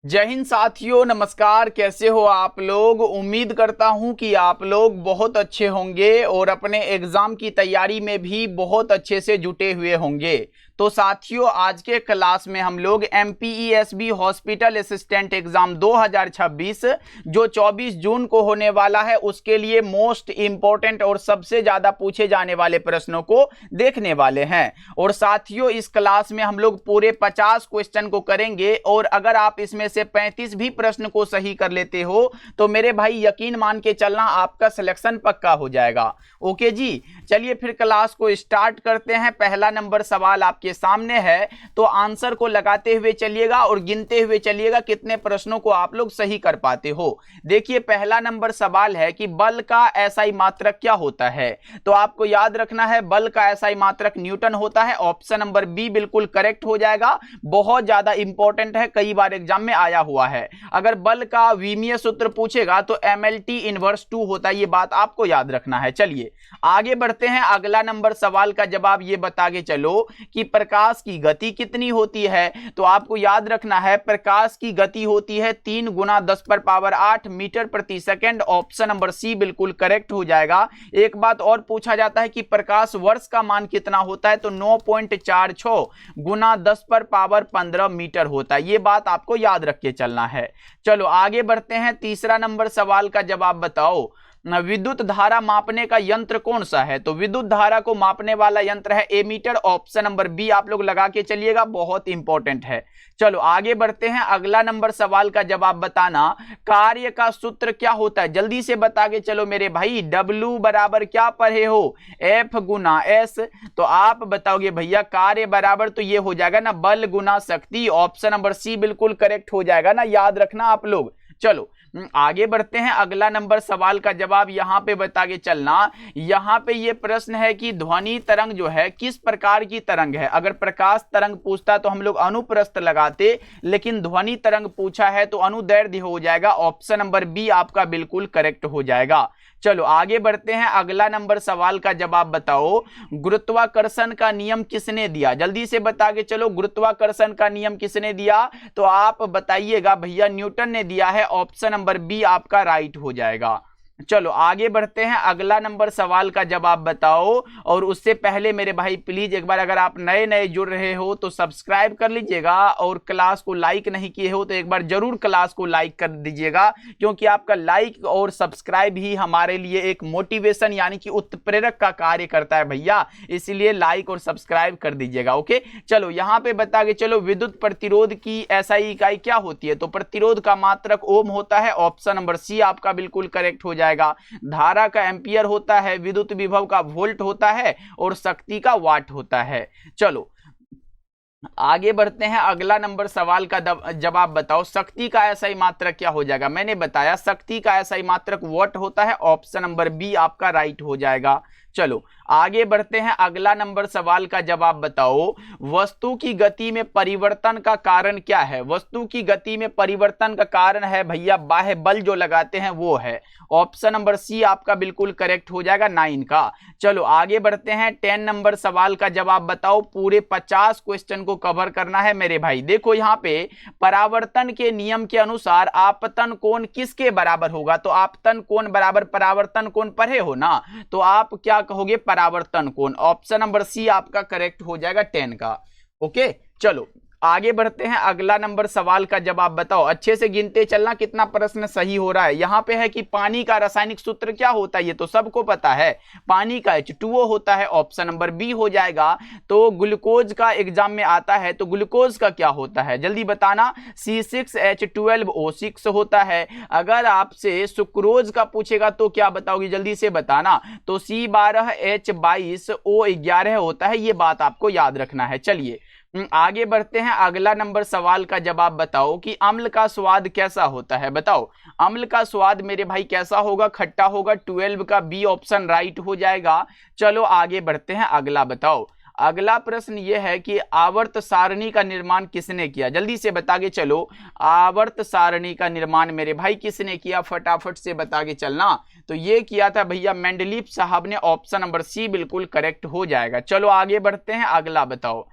जय हिंद साथियों, नमस्कार। कैसे हो आप लोग? उम्मीद करता हूं कि आप लोग बहुत अच्छे होंगे और अपने एग्जाम की तैयारी में भी बहुत अच्छे से जुटे हुए होंगे। तो साथियों, आज के क्लास में हम लोग MPESB हॉस्पिटल असिस्टेंट एग्जाम 2026 जो 24 जून को होने वाला है उसके लिए मोस्ट इंपॉर्टेंट और सबसे ज्यादा पूछे जाने वाले प्रश्नों को देखने वाले हैं। और साथियों, इस क्लास में हम लोग पूरे 50 क्वेश्चन को करेंगे और अगर आप इसमें से 35 भी प्रश्न को सही कर लेते हो तो मेरे भाई यकीन मान के चलना, आपका सिलेक्शन पक्का हो जाएगा। ओके जी, चलिए फिर क्लास को स्टार्ट करते हैं। पहला नंबर सवाल आपके सामने है, तो आंसर को लगाते हुए चलिएगा और गिनते हुए चलिएगा कितने प्रश्नों को आप लोग सही कर पाते हो। देखिए, पहला नंबर सवाल है कि बल का एसआई मात्रक क्या होता है। तो आपको याद रखना है, बल का एसआई मात्रक न्यूटन होता है। ऑप्शन नंबर बी बिल्कुल करेक्ट हो जाएगा। बहुत ज्यादा इंपॉर्टेंट है, कई बार एग्जाम में आया हुआ है। अगर बल का विमीय सूत्र पूछेगा तो MLT इनवर्स 2 होता है, ये बात आपको याद रखना है। चलिए आगे बढ़ते हैं। अगला नंबर सवाल का जवाब ये बता के चलो कि प्रकाश की गति कितनी होती है। तो आपको याद रखना है, प्रकाश की गति होती है 3 गुना 10⁸ मीटर प्रति सेकंड। ऑप्शन नंबर सी बिल्कुल करेक्ट हो जाएगा। एक बात और पूछा जाता है कि प्रकाश वर्ष का मान कितना होता है, तो 9.46 गुना 10⁻15 मीटर होता है। ये बात आपको याद रख के चलना है। चलो आगे बढ़ते हैं। तीसरा नंबर सवाल का जवाब बताओ, विद्युत धारा मापने का यंत्र कौन सा है। तो विद्युत धारा को मापने वाला यंत्र है एमीटर। ऑप्शन नंबर बी आप लोग लगा के चलिएगा, बहुत इंपॉर्टेंट है। चलो आगे बढ़ते हैं। अगला नंबर सवाल का जवाब बताना, कार्य का सूत्र क्या होता है। जल्दी से बता के चलो मेरे भाई। W बराबर क्या पढ़े हो, F गुना S। तो आप बताओगे भैया कार्य बराबर तो ये हो जाएगा ना, बल गुना शक्ति। ऑप्शन नंबर सी बिल्कुल करेक्ट हो जाएगा ना, याद रखना आप लोग। चलो आगे बढ़ते हैं। अगला नंबर सवाल का जवाब यहां पे बता के चलना। यहां पे ये प्रश्न है कि ध्वनि तरंग जो है किस प्रकार की तरंग है। अगर प्रकाश तरंग पूछता तो हम लोग अनुप्रस्थ लगाते, लेकिन ध्वनि तरंग पूछा है तो अनुदैर्ध्य हो जाएगा। ऑप्शन नंबर बी आपका बिल्कुल करेक्ट हो जाएगा। चलो आगे बढ़ते हैं। अगला नंबर सवाल का जवाब बताओ, गुरुत्वाकर्षण का नियम किसने दिया। जल्दी से बता के चलो, गुरुत्वाकर्षण का नियम किसने दिया। तो आप बताइएगा भैया न्यूटन ने दिया है। ऑप्शन नंबर बी आपका राइट हो जाएगा। चलो आगे बढ़ते हैं। अगला नंबर सवाल का जवाब बताओ, और उससे पहले मेरे भाई प्लीज एक बार अगर आप नए नए जुड़ रहे हो तो सब्सक्राइब कर लीजिएगा, और क्लास को लाइक नहीं किए हो तो एक बार जरूर क्लास को लाइक कर दीजिएगा, क्योंकि आपका लाइक और सब्सक्राइब ही हमारे लिए एक मोटिवेशन यानी कि उत्प्रेरक का कार्य करता है भैया। इसीलिए लाइक और सब्सक्राइब कर दीजिएगा। ओके, चलो यहां पे बता के चलो, विद्युत प्रतिरोध की एसआई इकाई क्या होती है। तो प्रतिरोध का मात्रक ओम होता है। ऑप्शन नंबर सी आपका बिल्कुल करेक्ट हो जाएगा। धारा का एम्पियर होता है, विद्युत विभव का वोल्ट होता है, और शक्ति का वाट होता है। चलो आगे बढ़ते हैं। अगला नंबर सवाल का जवाब बताओ, शक्ति का एसआई मात्रक क्या हो जाएगा। मैंने बताया शक्ति का एसआई मात्रक वाट होता है। ऑप्शन नंबर बी आपका राइट हो जाएगा। चलो आगे बढ़ते हैं। अगला नंबर सवाल का जवाब बताओ, वस्तु की गति में परिवर्तन का कारण क्या है। वस्तु की गति में परिवर्तन का कारण है भैया बाह्य बल जो लगाते हैं वो है। ऑप्शन नंबर सी आपका बिल्कुल करेक्ट हो जाएगा 9 का। चलो आगे बढ़ते हैं। 10 नंबर सवाल का जवाब बताओ। पूरे 50 क्वेश्चन को कवर करना है मेरे भाई। देखो यहाँ पे परावर्तन के नियम के अनुसार आपतन कोण किसके बराबर होगा। तो आपतन कोण बराबर परावर्तन कोण पढ़े हो ना, तो आप क्या कहोगे, परावर्तन कोण। ऑप्शन नंबर सी आपका करेक्ट हो जाएगा 10 का। ओके, चलो आगे बढ़ते हैं। अगला नंबर सवाल का जवाब बताओ। अच्छे से गिनते चलना कितना प्रश्न सही हो रहा है। यहां पे है कि पानी का रासायनिक सूत्र क्या होता है, ये तो सबको पता है, पानी का H2O होता है। ऑप्शन नंबर बी हो जाएगा। तो ग्लूकोज का एग्जाम में आता है, तो ग्लूकोज का क्या होता है जल्दी बताना। C6H12O6 होता है। अगर आपसे सुक्रोज का पूछेगा तो क्या बताओगे, जल्दी से बताना। तो C12H22O11 होता है। ये बात आपको याद रखना है। चलिए आगे बढ़ते हैं। अगला नंबर सवाल का जवाब बताओ कि अम्ल का स्वाद कैसा होता है। बताओ अम्ल का स्वाद मेरे भाई कैसा होगा, खट्टा होगा। 12 का बी ऑप्शन राइट हो जाएगा। चलो आगे बढ़ते हैं। अगला बताओ। अगला प्रश्न यह है कि आवर्त सारणी का निर्माण किसने किया। जल्दी से बता के चलो, आवर्त सारणी का निर्माण मेरे भाई किसने किया, फटाफट से बता के चलना। तो ये किया था भैया मेंडलीफ साहब ने। ऑप्शन नंबर सी बिल्कुल करेक्ट हो जाएगा। चलो आगे बढ़ते हैं। अगला बताओ।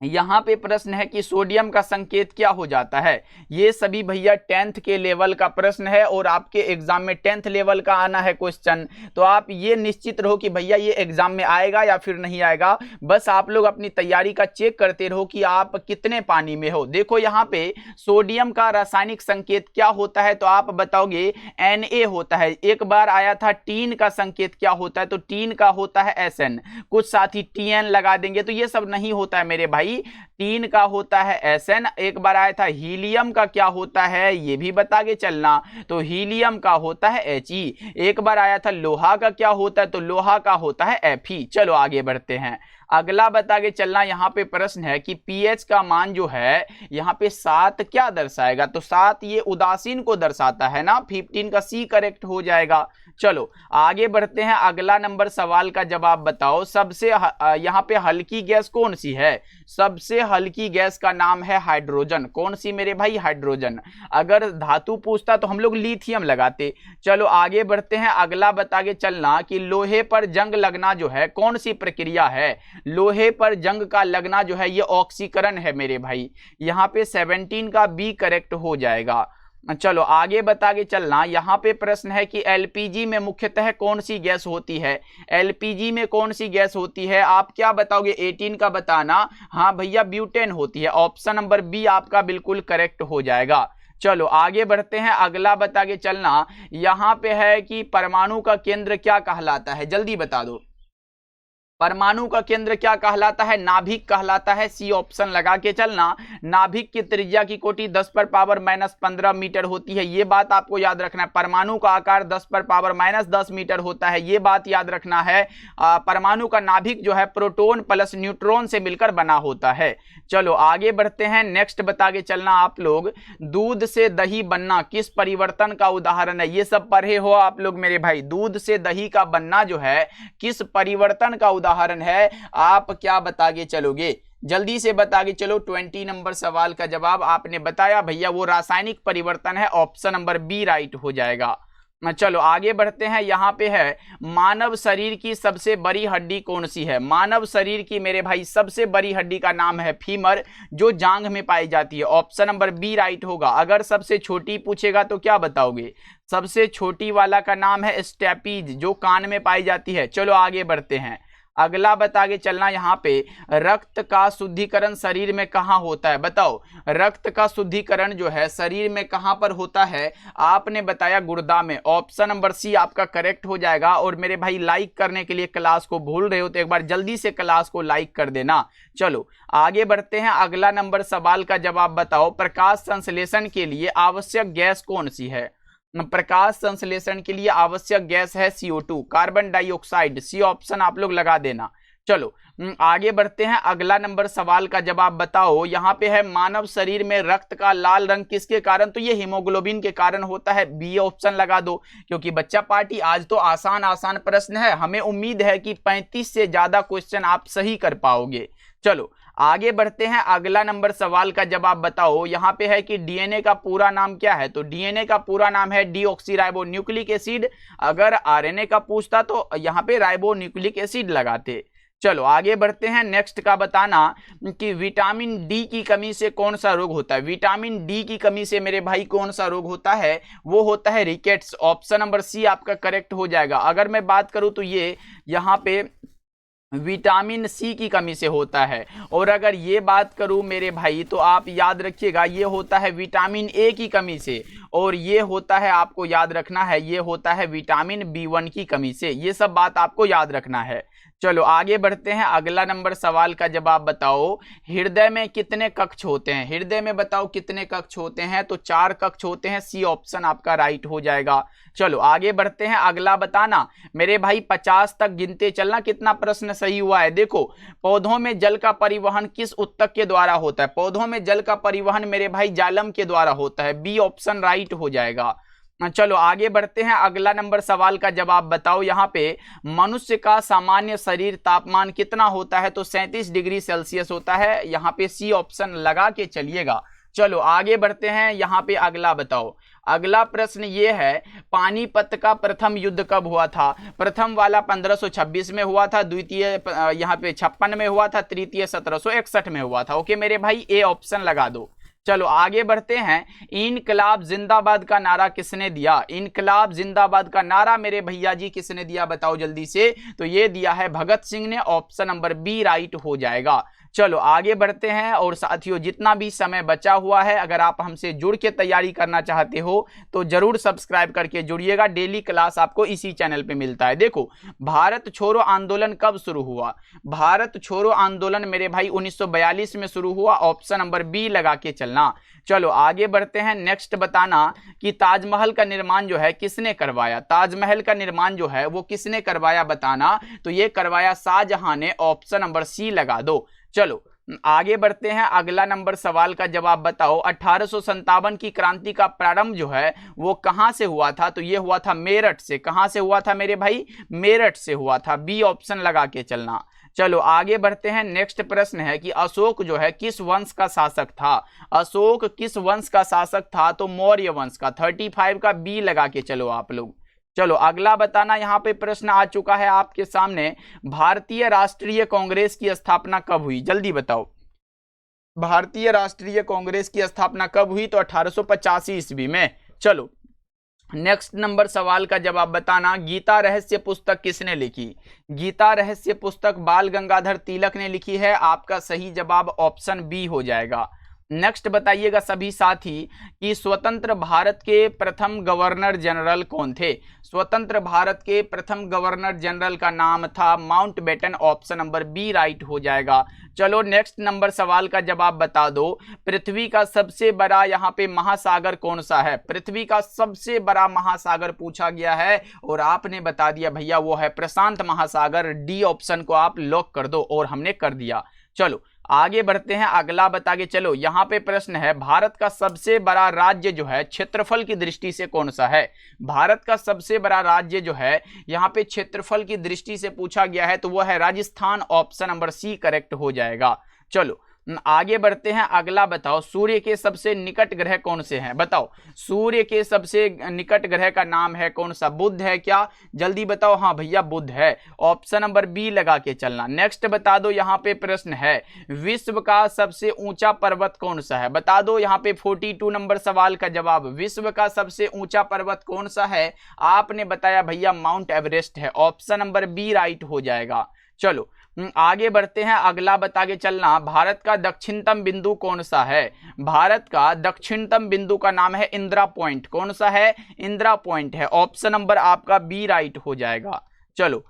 यहाँ पे प्रश्न है कि सोडियम का संकेत क्या हो जाता है। ये सभी भैया 10th के लेवल का प्रश्न है और आपके एग्जाम में 10th लेवल का आना है क्वेश्चन। तो आप ये निश्चित रहो कि भैया ये एग्जाम में आएगा या फिर नहीं आएगा। बस आप लोग अपनी तैयारी का चेक करते रहो कि आप कितने पानी में हो। देखो यहाँ पे सोडियम का रासायनिक संकेत क्या होता है, तो आप बताओगे Na होता है। एक बार आया था टीन का संकेत क्या होता है, तो टीन का होता है Sn। कुछ साथी Tn लगा देंगे, तो ये सब नहीं होता है मेरे भाई। टीन का होता है Sn। एक बार आया था हीलियम का क्या होता है, ये भी बता के चलना, तो हीलियम का होता है He। एक बार आया था लोहा का क्या होता है, तो लोहा का होता है Fe। चलो आगे बढ़ते हैं। अगला बता के चलना, यहाँ पे प्रश्न है कि pH का मान जो है यहाँ पे 7 क्या दर्शाएगा, तो 7 ये उदासीन को दर्शाता है ना, 15 का C करेक्ट हो जाएगा। चलो आगे बढ़ते हैं। अगला नंबर सवाल का जवाब बताओ, सबसे यहाँ पे हल्की गैस कौन सी है। सबसे हल्की गैस का नाम है हाइड्रोजन। कौन सी मेरे भाई, हाइड्रोजन। अगर धातु पूछता तो हम लोग लिथियम लगाते। चलो आगे बढ़ते हैं। अगला बता के चलना कि लोहे पर जंग लगना जो है कौन सी प्रक्रिया है। लोहे पर जंग का लगना जो है ये ऑक्सीकरण है मेरे भाई। यहाँ पे 17 का बी करेक्ट हो जाएगा। चलो आगे बता के चलना। यहाँ पे प्रश्न है कि एलपीजी में मुख्यतः कौन सी गैस होती है। एलपीजी में कौन सी गैस होती है, आप क्या बताओगे, 18 का बताना। हाँ भैया ब्यूटेन होती है। ऑप्शन नंबर बी आपका बिल्कुल करेक्ट हो जाएगा। चलो आगे बढ़ते हैं। अगला बता के चलना, यहाँ पे है कि परमाणु का केंद्र क्या कहलाता है, जल्दी बता दो। परमाणु का केंद्र क्या कहलाता है, नाभिक कहलाता है। सी ऑप्शन लगा के चलना। नाभिक की त्रिज्या की कोटि 10⁻⁻15 मीटर होती है, ये बात आपको याद रखना है। परमाणु का आकार 10⁻⁻10 मीटर होता है, ये बात याद रखना है। परमाणु का नाभिक जो है प्रोटॉन प्लस न्यूट्रॉन से मिलकर बना होता है। चलो आगे बढ़ते हैं। नेक्स्ट बता के चलना आप लोग, दूध से दही बनना किस परिवर्तन का उदाहरण है। ये सब पढ़े हो आप लोग मेरे भाई। दूध से दही का बनना जो है किस परिवर्तन का उदाहरण है, आप क्या बता के चलोगे, जल्दी से बता के चलो। 20 नंबर सवाल का जवाब आपने बताया भैया वो रासायनिक परिवर्तन है। ऑप्शन नंबर बी राइट हो जाएगा। चलो आगे बढ़ते हैं। यहाँ पे है मानव शरीर की सबसे बड़ी हड्डी कौन सी है। मानव शरीर की मेरे भाई सबसे बड़ी हड्डी का नाम है फीमर, जो जांघ में पाई जाती है। ऑप्शन नंबर बी राइट होगा। अगर सबसे छोटी पूछेगा तो क्या बताओगे, सबसे छोटी वाला का नाम है स्टेपीज, जो कान में पाई जाती है। चलो आगे बढ़ते हैं। अगला बता के चलना, यहाँ पे रक्त का शुद्धिकरण शरीर में कहाँ होता है, बताओ। रक्त का शुद्धिकरण जो है शरीर में कहाँ पर होता है, आपने बताया गुर्दा में। ऑप्शन नंबर सी आपका करेक्ट हो जाएगा। और मेरे भाई लाइक करने के लिए क्लास को भूल रहे हो तो एक बार जल्दी से क्लास को लाइक कर देना। चलो आगे बढ़ते हैं। अगला नंबर सवाल का जवाब बताओ, प्रकाश संश्लेषण के लिए आवश्यक गैस कौन सी है। प्रकाश संश्लेषण के लिए आवश्यक गैस है CO2, carbon dioxide. C option आप लोग लगा देना। चलो आगे बढ़ते हैं। अगला नंबर सवाल का जवाब बताओ, यहाँ पे है मानव शरीर में रक्त का लाल रंग किसके कारण, तो ये हीमोग्लोबिन के कारण होता है। बी ऑप्शन लगा दो। क्योंकि बच्चा पार्टी आज तो आसान आसान प्रश्न है, हमें उम्मीद है कि 35 से ज्यादा क्वेश्चन आप सही कर पाओगे। चलो आगे बढ़ते हैं। अगला नंबर सवाल का जवाब बताओ, यहाँ पे है कि डीएनए का पूरा नाम क्या है, तो डीएनए का पूरा नाम है डीऑक्सी न्यूक्लिक एसिड। अगर आरएनए का पूछता तो यहाँ पे राइबो न्यूक्लिक एसिड लगाते। चलो आगे बढ़ते हैं। नेक्स्ट का बताना कि विटामिन डी की कमी से कौन सा रोग होता है। विटामिन डी की कमी से मेरे भाई कौन सा रोग होता है, वो होता है रिकेट्स। ऑप्शन नंबर सी आपका करेक्ट हो जाएगा। अगर मैं बात करूं तो ये यहाँ पे विटामिन सी की कमी से होता है। और अगर ये बात करूं मेरे भाई तो आप याद रखिएगा ये होता है विटामिन ए की कमी से। और ये होता है, आपको याद रखना है, ये होता है विटामिन B1 की कमी से। ये सब बात आपको याद रखना है। चलो आगे बढ़ते हैं। अगला नंबर सवाल का जवाब बताओ, हृदय में कितने कक्ष होते हैं। हृदय में बताओ कितने कक्ष होते हैं, तो 4 कक्ष होते हैं। सी ऑप्शन आपका राइट हो जाएगा। चलो आगे बढ़ते हैं। अगला बताना मेरे भाई, 50 तक गिनते चलना कितना प्रश्न सही हुआ है। देखो, पौधों में जल का परिवहन किस उत्तक के द्वारा होता है। पौधों में जल का परिवहन मेरे भाई जालम के द्वारा होता है। बी ऑप्शन राइट हो जाएगा। चलो आगे बढ़ते हैं। अगला नंबर सवाल का जवाब बताओ, यहाँ पे मनुष्य का सामान्य शरीर तापमान कितना होता है, तो 37 डिग्री सेल्सियस होता है। यहाँ पे सी ऑप्शन लगा के चलिएगा। चलो आगे बढ़ते हैं, यहाँ पे अगला बताओ। अगला प्रश्न ये है, पानीपत का प्रथम युद्ध कब हुआ था? प्रथम वाला 1526 में हुआ था, द्वितीय यहाँ पे 56 में हुआ था, तृतीय 1761 में हुआ था। ओके मेरे भाई, ए ऑप्शन लगा दो। चलो आगे बढ़ते हैं। इनकलाब जिंदाबाद का नारा किसने दिया? इनकलाब जिंदाबाद का नारा मेरे भैया जी किसने दिया, बताओ जल्दी से। तो ये दिया है भगत सिंह ने, ऑप्शन नंबर बी राइट हो जाएगा। चलो आगे बढ़ते हैं। और साथियों जितना भी समय बचा हुआ है, अगर आप हमसे जुड़ के तैयारी करना चाहते हो तो जरूर सब्सक्राइब करके जुड़िएगा। डेली क्लास आपको इसी चैनल पे मिलता है। देखो, भारत छोड़ो आंदोलन कब शुरू हुआ? भारत छोड़ो आंदोलन मेरे भाई 1942 में शुरू हुआ, ऑप्शन नंबर बी लगा के चलना। चलो आगे बढ़ते हैं। नेक्स्ट बताना कि ताजमहल का निर्माण जो है किसने करवाया? ताजमहल का निर्माण जो है वो किसने करवाया बताना। तो ये करवाया शाहजहां ने, ऑप्शन नंबर सी लगा दो। चलो आगे बढ़ते हैं। अगला नंबर सवाल का जवाब बताओ। 1857 की क्रांति का प्रारंभ जो है वो कहां से हुआ था? तो ये हुआ था मेरठ से। कहां से हुआ था मेरे भाई? मेरठ से हुआ था, बी ऑप्शन लगा के चलना। चलो आगे बढ़ते हैं। नेक्स्ट प्रश्न है कि अशोक जो है किस वंश का शासक था? अशोक किस वंश का शासक था? तो मौर्य वंश का। 35 का बी लगा के चलो आप लोग। चलो अगला बताना, यहाँ पे प्रश्न आ चुका है आपके सामने। भारतीय राष्ट्रीय कांग्रेस की स्थापना कब हुई? जल्दी बताओ। भारतीय राष्ट्रीय कांग्रेस की स्थापना कब हुई? तो 1885 ईस्वी में। चलो नेक्स्ट नंबर सवाल का जवाब बताना। गीता रहस्य पुस्तक किसने लिखी? गीता रहस्य पुस्तक बाल गंगाधर तिलक ने लिखी है। आपका सही जवाब ऑप्शन बी हो जाएगा। नेक्स्ट बताइएगा सभी साथी कि स्वतंत्र भारत के प्रथम गवर्नर जनरल कौन थे? स्वतंत्र भारत के प्रथम गवर्नर जनरल का नाम था Mountbatten, option number B right हो जाएगा। चलो नेक्स्ट नंबर सवाल का जवाब बता दो। पृथ्वी का सबसे बड़ा यहाँ पे महासागर कौन सा है? पृथ्वी का सबसे बड़ा महासागर पूछा गया है और आपने बता दिया भैया वो है प्रशांत महासागर। डी ऑप्शन को आप लॉक कर दो और हमने कर दिया। चलो आगे बढ़ते हैं। अगला बता के चलो। यहाँ पे प्रश्न है, भारत का सबसे बड़ा राज्य जो है क्षेत्रफल की दृष्टि से कौन सा है? भारत का सबसे बड़ा राज्य जो है यहाँ पे क्षेत्रफल की दृष्टि से पूछा गया है तो वो है Rajasthan, option number C correct हो जाएगा। चलो आगे बढ़ते हैं। अगला बताओ, सूर्य के सबसे निकट ग्रह कौन से हैं? बताओ, सूर्य के सबसे निकट ग्रह का नाम है कौन सा? बुध है क्या? जल्दी बताओ। हाँ भैया बुध है, ऑप्शन नंबर बी लगा के चलना। नेक्स्ट बता दो, यहाँ पे प्रश्न है, विश्व का सबसे ऊंचा पर्वत कौन सा है? बता दो। यहाँ पे 42 नंबर सवाल का जवाब, विश्व का सबसे ऊंचा पर्वत कौन सा है? आपने बताया भैया माउंट एवरेस्ट है, ऑप्शन नंबर बी राइट हो जाएगा। चलो आगे बढ़ते हैं। अगला बता के चलना, भारत का दक्षिणतम बिंदु कौन सा है? भारत का दक्षिणतम बिंदु का नाम है इंदिरा पॉइंट। कौन सा है? इंदिरा पॉइंट है, ऑप्शन नंबर आपका बी राइट हो जाएगा। चलो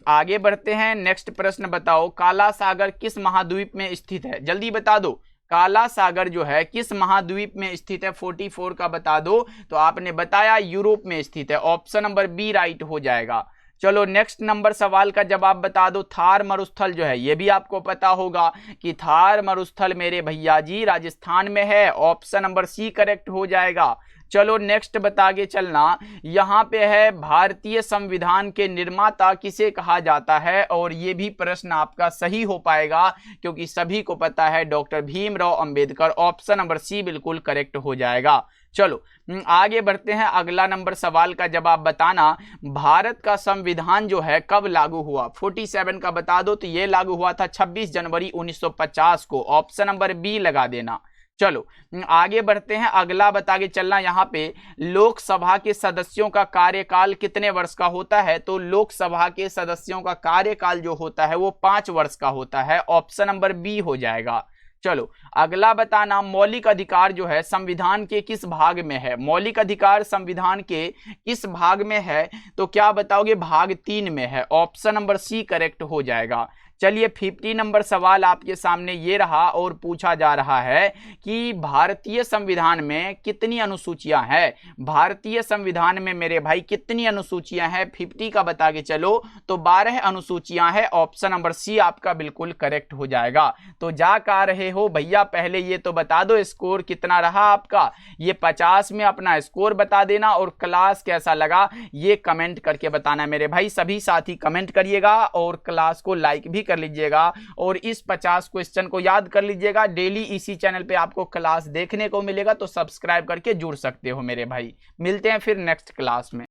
आगे बढ़ते हैं। नेक्स्ट प्रश्न बताओ, काला सागर किस महाद्वीप में स्थित है? जल्दी बता दो। काला सागर जो है किस महाद्वीप में स्थित है? 44 का बता दो। तो आपने बताया यूरोप में स्थित है, ऑप्शन नंबर बी राइट हो जाएगा। चलो नेक्स्ट नंबर सवाल का जवाब बता दो। थार मरुस्थल जो है ये भी आपको पता होगा कि थार मरुस्थल मेरे भैया जी राजस्थान में है, ऑप्शन नंबर सी करेक्ट हो जाएगा। चलो नेक्स्ट बता के चलना, यहाँ पे है भारतीय संविधान के निर्माता किसे कहा जाता है? और ये भी प्रश्न आपका सही हो पाएगा क्योंकि सभी को पता है doctor Bhimrao Ambedkar, option number C बिल्कुल करेक्ट हो जाएगा। चलो आगे बढ़ते हैं। अगला नंबर सवाल का जवाब बताना, भारत का संविधान जो है कब लागू हुआ? 47 का बता दो। तो ये लागू हुआ था 26 जनवरी 1950 को, ऑप्शन नंबर बी लगा देना। चलो आगे बढ़ते हैं। अगला बता के चलना, यहाँ पे लोकसभा के सदस्यों का कार्यकाल कितने वर्ष का होता है? तो लोकसभा के सदस्यों का कार्यकाल जो होता है वो 5 वर्ष का होता है, ऑप्शन नंबर बी हो जाएगा। चलो अगला बताना, मौलिक अधिकार जो है संविधान के किस भाग में है? मौलिक अधिकार संविधान के किस भाग में है? तो क्या बताओगे? भाग 3 में है, ऑप्शन नंबर सी करेक्ट हो जाएगा। चलिए 50 नंबर सवाल आपके सामने ये रहा और पूछा जा रहा है कि भारतीय संविधान में कितनी अनुसूचियां हैं? भारतीय संविधान में मेरे भाई कितनी अनुसूचियां हैं? 50 का बता के चलो। तो 12 अनुसूचियां हैं, ऑप्शन नंबर सी आपका बिल्कुल करेक्ट हो जाएगा। तो जा कह रहे हो भैया, पहले ये तो बता दो स्कोर कितना रहा आपका। ये 50 में अपना स्कोर बता देना और क्लास कैसा लगा ये कमेंट करके बताना मेरे भाई। सभी साथी कमेंट करिएगा और क्लास को लाइक भी कर लीजिएगा और इस 50 क्वेश्चन को याद कर लीजिएगा। डेली इसी चैनल पे आपको क्लास देखने को मिलेगा, तो सब्सक्राइब करके जुड़ सकते हो मेरे भाई। मिलते हैं फिर नेक्स्ट क्लास में।